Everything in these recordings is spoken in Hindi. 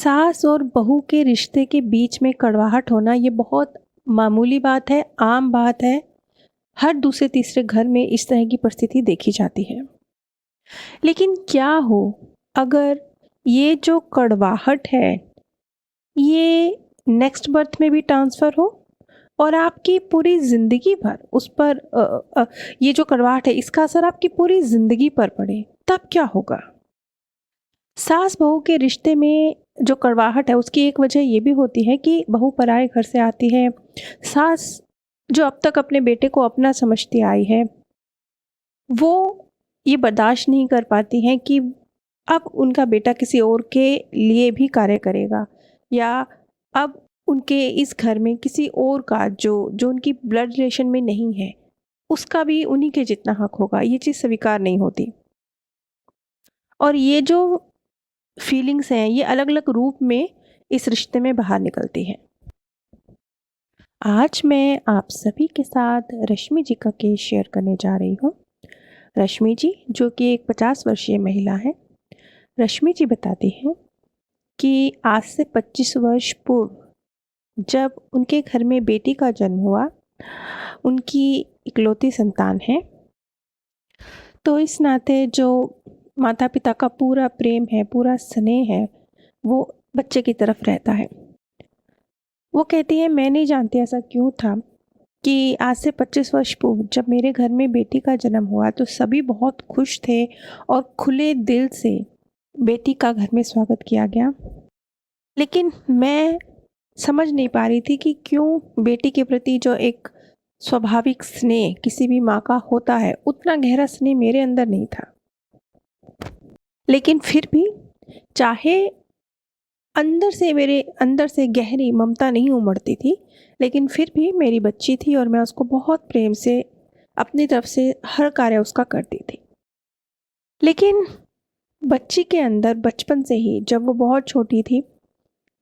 सास और बहू के रिश्ते के बीच में कड़वाहट होना ये बहुत मामूली बात है, आम बात है। हर दूसरे तीसरे घर में इस तरह की परिस्थिति देखी जाती है। लेकिन क्या हो अगर ये जो कड़वाहट है ये नेक्स्ट बर्थ में भी ट्रांसफ़र हो और आपकी पूरी ज़िंदगी भर उस पर ये जो कड़वाहट है इसका असर आपकी पूरी ज़िंदगी पर पड़े, तब क्या होगा? सास बहू के रिश्ते में जो कड़वाहट है उसकी एक वजह ये भी होती है कि बहू पराए घर से आती है। सास जो अब तक अपने बेटे को अपना समझती आई है, वो ये बर्दाश्त नहीं कर पाती हैं कि अब उनका बेटा किसी और के लिए भी कार्य करेगा, या अब उनके इस घर में किसी और का जो जो उनकी ब्लड रिलेशन में नहीं है, उसका भी उन्हीं के जितना हक होगा। ये चीज़ स्वीकार नहीं होती। और ये जो फीलिंग्स हैं ये अलग-अलग रूप में इस रिश्ते में बाहर निकलती हैं। आज मैं आप सभी के साथ रश्मि जी का केस शेयर करने जा रही हूँ। रश्मि जी जो कि एक 50 वर्षीय महिला हैं। रश्मि जी बताती हैं कि आज से 25 वर्ष पूर्व जब उनके घर में बेटी का जन्म हुआ, उनकी इकलौती संतान है, तो इस नाते जो माता-पिता का पूरा प्रेम है, पूरा स्नेह है, वो बच्चे की तरफ रहता है। वो कहती है, मैं नहीं जानती ऐसा क्यों था कि आज से 25 वर्ष पूर्व जब मेरे घर में बेटी का जन्म हुआ तो सभी बहुत खुश थे और खुले दिल से बेटी का घर में स्वागत किया गया। लेकिन मैं समझ नहीं पा रही थी कि क्यों बेटी के प्रति जो एक स्वाभाविक स्नेह किसी भी माँ का होता है, उतना गहरा स्नेह मेरे अंदर नहीं था। लेकिन फिर भी चाहे मेरे अंदर से गहरी ममता नहीं उमड़ती थी, लेकिन फिर भी मेरी बच्ची थी और मैं उसको बहुत प्रेम से अपनी तरफ से हर कार्य उसका करती थी। लेकिन बच्ची के अंदर बचपन से ही, जब वो बहुत छोटी थी,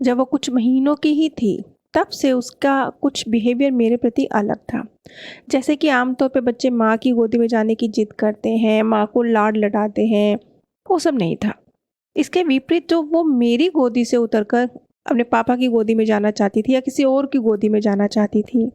जब वो कुछ महीनों की ही थी, तब से उसका कुछ बिहेवियर मेरे प्रति अलग था। जैसे कि आमतौर पे बच्चे माँ की गोदी में जाने की जिद करते हैं, माँ को लाड लडाते हैं, वो सब नहीं था। इसके विपरीत जो वो मेरी गोदी से उतरकर अपने पापा की गोदी में जाना चाहती थी या किसी और की गोदी में जाना चाहती थी।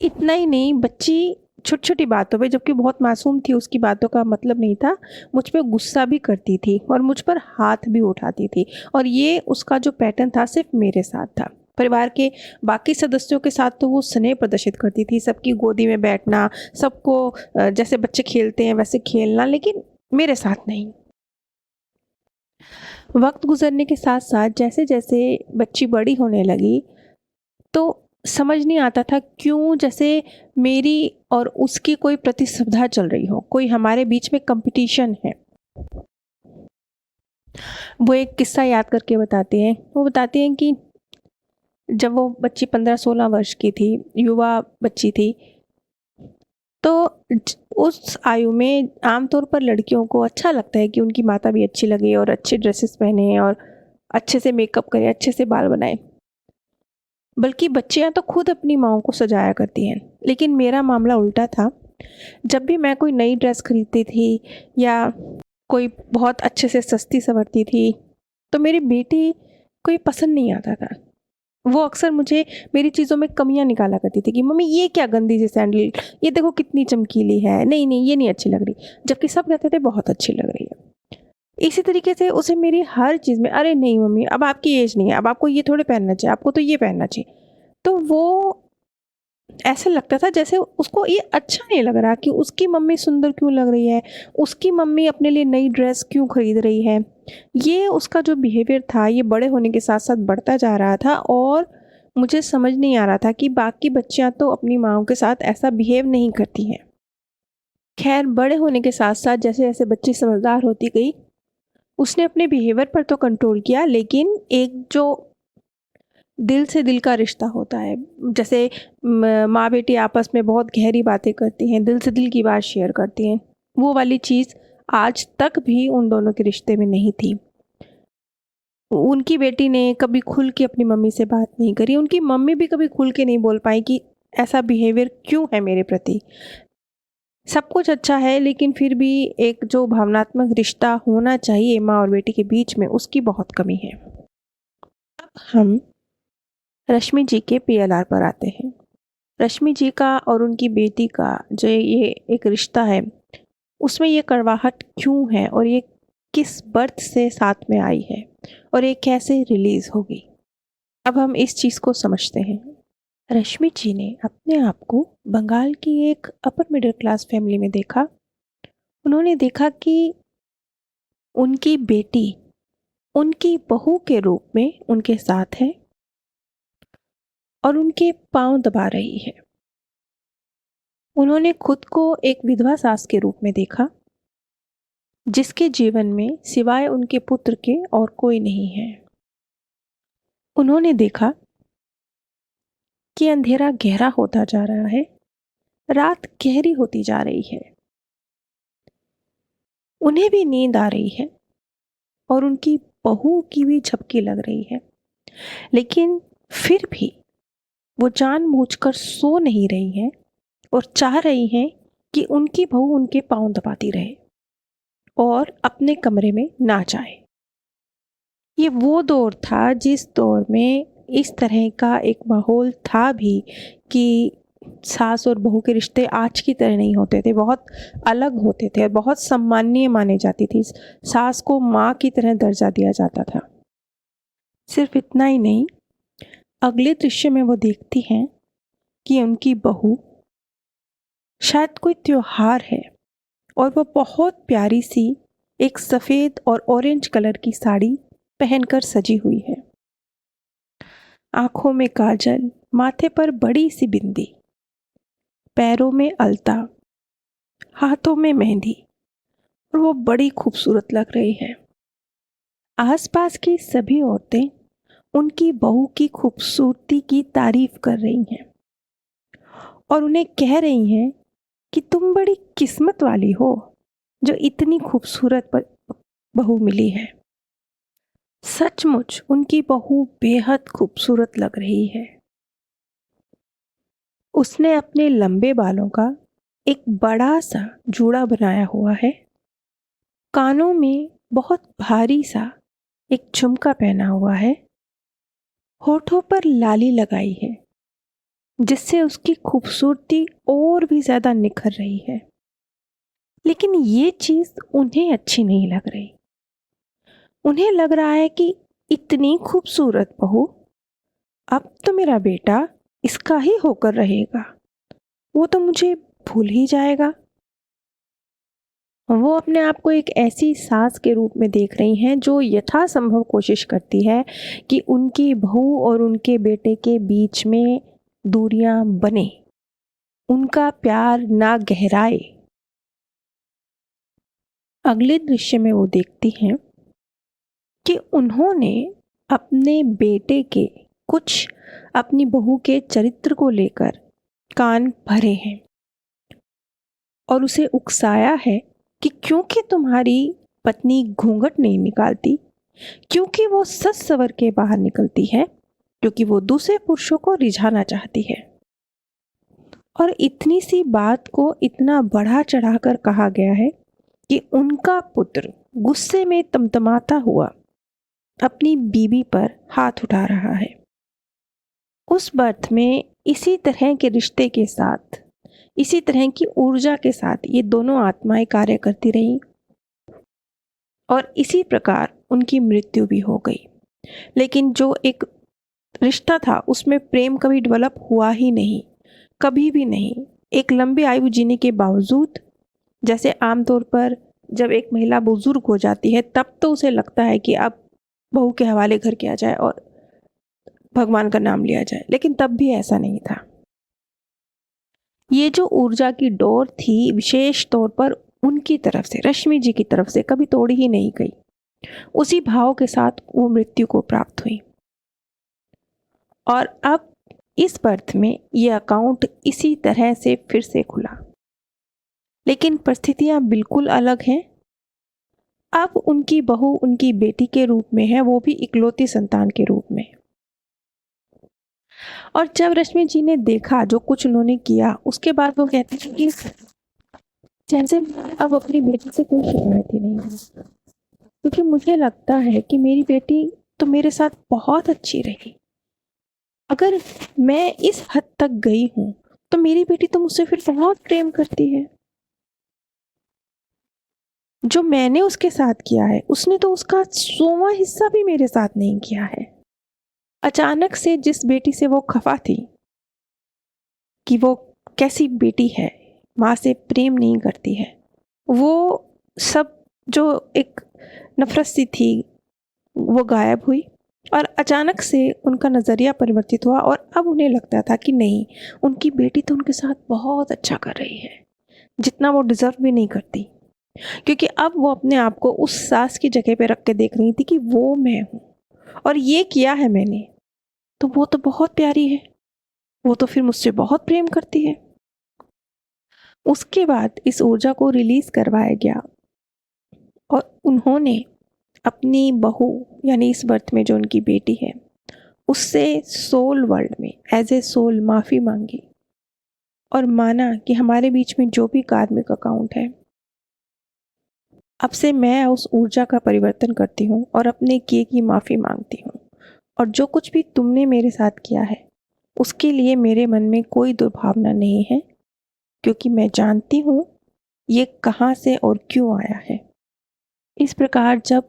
इतना ही नहीं, बच्ची छोटी-छोटी बातों पे, जबकि बहुत मासूम थी, उसकी बातों का मतलब नहीं था, मुझ पे गुस्सा भी करती थी और मुझ पर हाथ भी उठाती थी। और ये उसका जो पैटर्न था सिर्फ़ मेरे साथ था। परिवार के बाकी सदस्यों के साथ तो वो स्नेह प्रदर्शित करती थी, सबकी गोदी में बैठना, सबको जैसे बच्चे खेलते हैं वैसे खेलना, लेकिन मेरे साथ नहीं। वक्त गुजरने के साथ साथ जैसे-जैसे बच्ची बड़ी होने लगी, तो समझ नहीं आता था क्यों जैसे मेरी और उसकी कोई प्रतिस्पर्धा चल रही हो, कोई हमारे बीच में कंपटीशन है। वो एक किस्सा याद करके बताती हैं। वो बताती हैं कि जब वो बच्ची 15-16 वर्ष की थी, युवा बच्ची थी, तो उस आयु में आमतौर पर लड़कियों को अच्छा लगता है कि उनकी माता भी अच्छी लगे और अच्छे ड्रेसेस पहने और अच्छे से मेकअप करे, अच्छे से बाल बनाए। बल्कि बच्चियां तो खुद अपनी माँओं को सजाया करती हैं। लेकिन मेरा मामला उल्टा था। जब भी मैं कोई नई ड्रेस खरीदती थी या कोई बहुत अच्छे से सस्ती संवरती थी, तो मेरी बेटी को ये पसंद नहीं आता था। वो अक्सर मुझे मेरी चीज़ों में कमियाँ निकाला करती थी कि मम्मी ये क्या गंदी सी सैंडल, ये देखो कितनी चमकीली है, नहीं, नहीं ये नहीं अच्छी लग रही। जबकि सब कहते थे बहुत अच्छी लग रही है। इसी तरीके से उसे मेरी हर चीज़ में, अरे नहीं मम्मी अब आपकी एज नहीं है, अब आपको ये थोड़े पहनना चाहिए, आपको तो ये पहनना चाहिए। तो वो ऐसा लगता था जैसे उसको ये अच्छा नहीं लग रहा कि उसकी मम्मी सुंदर क्यों लग रही है, उसकी मम्मी अपने लिए नई ड्रेस क्यों खरीद रही है। ये उसका जो बिहेवियर था ये बड़े होने के साथ-साथ बढ़ता जा रहा था और मुझे समझ नहीं आ रहा था कि बाकी बच्चियाँ तो अपनी माँओं के साथ ऐसा बिहेव नहीं करती हैं। ख़ैर बड़े होने के साथ-साथ जैसे-जैसे बच्ची समझदार होती गई, उसने अपने बिहेवियर पर तो कंट्रोल किया, लेकिन एक जो दिल से दिल का रिश्ता होता है, जैसे माँ बेटी आपस में बहुत गहरी बातें करती हैं, दिल से दिल की बात शेयर करती हैं, वो वाली चीज़ आज तक भी उन दोनों के रिश्ते में नहीं थी। उनकी बेटी ने कभी खुल के अपनी मम्मी से बात नहीं करी, उनकी मम्मी भी कभी खुल के नहीं बोल पाई कि ऐसा बिहेवियर क्यों है मेरे प्रति। सब कुछ अच्छा है, लेकिन फिर भी एक जो भावनात्मक रिश्ता होना चाहिए माँ और बेटी के बीच में, उसकी बहुत कमी है। हम रश्मि जी के पीएलआर पर आते हैं। रश्मि जी का और उनकी बेटी का जो ये एक रिश्ता है, उसमें ये कड़वाहट क्यों है और ये किस बर्थ से साथ में आई है और ये कैसे रिलीज होगी, अब हम इस चीज़ को समझते हैं। रश्मि जी ने अपने आप को बंगाल की एक अपर मिडिल क्लास फैमिली में देखा। उन्होंने देखा कि उनकी बेटी उनकी बहू के रूप में उनके साथ है और उनके पांव दबा रही है। उन्होंने खुद को एक विधवा सास के रूप में देखा, जिसके जीवन में सिवाय उनके पुत्र के और कोई नहीं है। उन्होंने देखा कि अंधेरा गहरा होता जा रहा है, रात गहरी होती जा रही है। उन्हें भी नींद आ रही है और उनकी बहू की भी झपकी लग रही है, लेकिन फिर भी वो जानबूझकर सो नहीं रही हैं और चाह रही हैं कि उनकी बहू उनके पांव दबाती रहे और अपने कमरे में ना जाए। ये वो दौर था जिस दौर में इस तरह का एक माहौल था भी कि सास और बहू के रिश्ते आज की तरह नहीं होते थे, बहुत अलग होते थे और बहुत सम्माननीय माने जाती थी। सास को माँ की तरह दर्जा दिया जाता था। सिर्फ इतना ही नहीं, अगले दृश्य में वो देखती हैं कि उनकी बहू शायद कोई त्योहार है और वो बहुत प्यारी सी एक सफ़ेद और ऑरेंज कलर की साड़ी पहनकर सजी हुई है। आंखों में काजल, माथे पर बड़ी सी बिंदी, पैरों में अलता, हाथों में मेहंदी, और वो बड़ी खूबसूरत लग रही है। आसपास की सभी औरतें उनकी बहू की खूबसूरती की तारीफ कर रही हैं और उन्हें कह रही हैं कि तुम बड़ी किस्मत वाली हो जो इतनी खूबसूरत बहू मिली है। सचमुच उनकी बहू बेहद खूबसूरत लग रही है। उसने अपने लंबे बालों का एक बड़ा सा जूड़ा बनाया हुआ है, कानों में बहुत भारी सा एक झुमका पहना हुआ है, होठों पर लाली लगाई है जिससे उसकी खूबसूरती और भी ज़्यादा निखर रही है। लेकिन ये चीज़ उन्हें अच्छी नहीं लग रही। उन्हें लग रहा है कि इतनी खूबसूरत बहू, अब तो मेरा बेटा इसका ही होकर रहेगा, वो तो मुझे भूल ही जाएगा। वो अपने आप को एक ऐसी सास के रूप में देख रही हैं जो यथासंभव कोशिश करती है कि उनकी बहू और उनके बेटे के बीच में दूरियां बने, उनका प्यार ना गहराए। अगले दृश्य में वो देखती हैं कि उन्होंने अपने बेटे के कुछ अपनी बहू के चरित्र को लेकर कान भरे हैं और उसे उकसाया है कि क्योंकि तुम्हारी पत्नी घूंघट नहीं निकालती, क्योंकि वो सच सवर के बाहर निकलती है, क्योंकि वो दूसरे पुरुषों को रिझाना चाहती है। और इतनी सी बात को इतना बढ़ा चढ़ाकर कहा गया है कि उनका पुत्र गुस्से में तमतमाता हुआ अपनी बीवी पर हाथ उठा रहा है। उस बर्थ में इसी तरह के रिश्ते के साथ, इसी तरह की ऊर्जा के साथ ये दोनों आत्माएं कार्य करती रहीं और इसी प्रकार उनकी मृत्यु भी हो गई। लेकिन जो एक रिश्ता था उसमें प्रेम कभी डेवलप हुआ ही नहीं, कभी भी नहीं। एक लंबी आयु जीने के बावजूद, जैसे आमतौर पर जब एक महिला बुजुर्ग हो जाती है तब तो उसे लगता है कि अब बहू के हवाले घर किया जाए और भगवान का नाम लिया जाए, लेकिन तब भी ऐसा नहीं था। ये जो ऊर्जा की डोर थी विशेष तौर पर उनकी तरफ से, रश्मि जी की तरफ से कभी तोड़ी ही नहीं गई। उसी भाव के साथ वो मृत्यु को प्राप्त हुई और अब इस बर्थ में ये अकाउंट इसी तरह से फिर से खुला। लेकिन परिस्थितियां बिल्कुल अलग हैं। अब उनकी बहू उनकी बेटी के रूप में है, वो भी इकलौती संतान के रूप में। और जब रश्मि जी ने देखा जो कुछ उन्होंने किया, उसके बाद वो कहती थी कि जैसे अब अपनी बेटी से कोई शिकायत ही नहीं है, क्योंकि मुझे लगता है कि मेरी बेटी तो मेरे साथ बहुत अच्छी रही। अगर मैं इस हद तक गई हूँ तो मेरी बेटी तो मुझसे फिर बहुत प्रेम करती है। जो मैंने उसके साथ किया है उसने तो उसका 100वां हिस्सा भी मेरे साथ नहीं किया है। अचानक से जिस बेटी से वो खफा थी कि वो कैसी बेटी है, माँ से प्रेम नहीं करती है, वो सब जो एक नफरत सी थी वो गायब हुई और अचानक से उनका नज़रिया परिवर्तित हुआ और अब उन्हें लगता था कि नहीं, उनकी बेटी तो उनके साथ बहुत अच्छा कर रही है, जितना वो डिज़र्व भी नहीं करती। क्योंकि अब वो अपने आप को उस सास की जगह पे रख के देख रही थी कि वो मैं हूँ और ये किया है मैंने, तो वो तो बहुत प्यारी है, वो तो फिर मुझसे बहुत प्रेम करती है। उसके बाद इस ऊर्जा को रिलीज करवाया गया और उन्होंने अपनी बहू यानी इस बर्थ में जो उनकी बेटी है उससे सोल वर्ल्ड में एज ए सोल माफ़ी मांगी और माना कि हमारे बीच में जो भी कार्मिक अकाउंट है, अब से मैं उस ऊर्जा का परिवर्तन करती हूँ और अपने किए की माफ़ी मांगती हूँ और जो कुछ भी तुमने मेरे साथ किया है उसके लिए मेरे मन में कोई दुर्भावना नहीं है, क्योंकि मैं जानती हूँ ये कहाँ से और क्यों आया है। इस प्रकार जब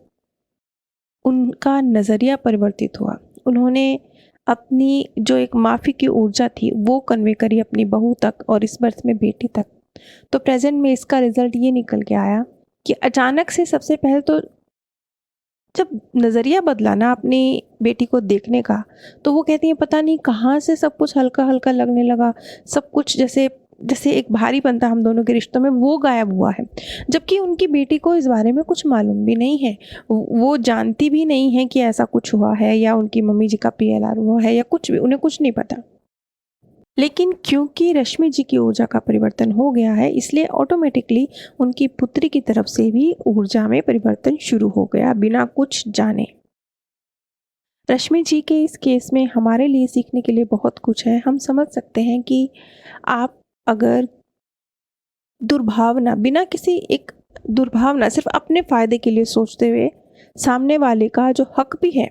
उनका नज़रिया परिवर्तित हुआ, उन्होंने अपनी जो एक माफ़ी की ऊर्जा थी वो कन्वे करी अपनी बहू तक और इस बर्थ में बेटी तक। तो प्रेजेंट में इसका रिजल्ट ये निकल के आया कि अचानक से सबसे पहले तो जब नज़रिया बदला ना अपनी बेटी को देखने का, तो वो कहती हैं पता नहीं कहाँ से सब कुछ हल्का हल्का लगने लगा, सब कुछ जैसे जैसे एक भारीपन था हम दोनों के रिश्तों में वो गायब हुआ है। जबकि उनकी बेटी को इस बारे में कुछ मालूम भी नहीं है, वो जानती भी नहीं है कि ऐसा कुछ हुआ है या उनकी मम्मी जी का PLR हुआ है या कुछ भी, उन्हें कुछ नहीं पता। लेकिन क्योंकि रश्मि जी की ऊर्जा का परिवर्तन हो गया है, इसलिए ऑटोमेटिकली उनकी पुत्री की तरफ से भी ऊर्जा में परिवर्तन शुरू हो गया बिना कुछ जाने। रश्मि जी के इस केस में हमारे लिए सीखने के लिए बहुत कुछ है। हम समझ सकते हैं कि आप अगर दुर्भावना बिना किसी एक दुर्भावना सिर्फ अपने फ़ायदे के लिए सोचते हुए सामने वाले का जो हक भी है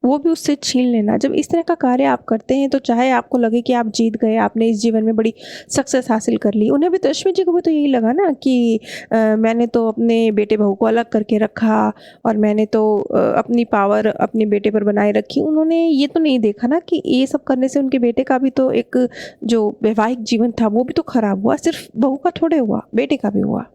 वो भी उससे छीन लेना, जब इस तरह का कार्य आप करते हैं तो चाहे आपको लगे कि आप जीत गए, आपने इस जीवन में बड़ी सक्सेस हासिल कर ली। उन्हें भी तो, रश्मि जी को भी तो यही लगा ना कि मैंने तो अपने बेटे बहू को अलग करके रखा और मैंने तो अपनी पावर अपने बेटे पर बनाए रखी। उन्होंने ये तो नहीं देखा ना कि ये सब करने से उनके बेटे का भी तो एक जो वैवाहिक जीवन था वो भी तो खराब हुआ, सिर्फ बहू का थोड़े हुआ, बेटे का भी हुआ।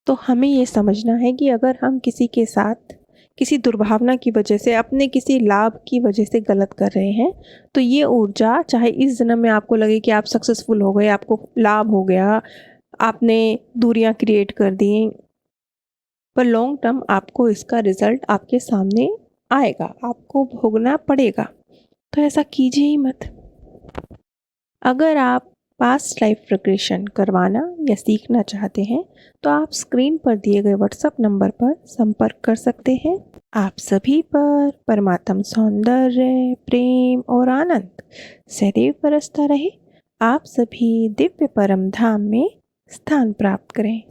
तो हमें ये समझना है कि अगर हम किसी के साथ किसी दुर्भावना की वजह से, अपने किसी लाभ की वजह से गलत कर रहे हैं, तो ये ऊर्जा चाहे इस जन्म में आपको लगे कि आप सक्सेसफुल हो गए, आपको लाभ हो गया, आपने दूरियां क्रिएट कर दी, पर लॉन्ग टर्म आपको इसका रिजल्ट आपके सामने आएगा, आपको भोगना पड़ेगा। तो ऐसा कीजिए ही मत। अगर आप पास्ट लाइफ रिग्रेशन करवाना या सीखना चाहते हैं तो आप स्क्रीन पर दिए गए व्हाट्सएप नंबर पर संपर्क कर सकते हैं। आप सभी पर परमात्म सौंदर्य, प्रेम और आनंद सदैव बरसता रहे। आप सभी दिव्य परम धाम में स्थान प्राप्त करें।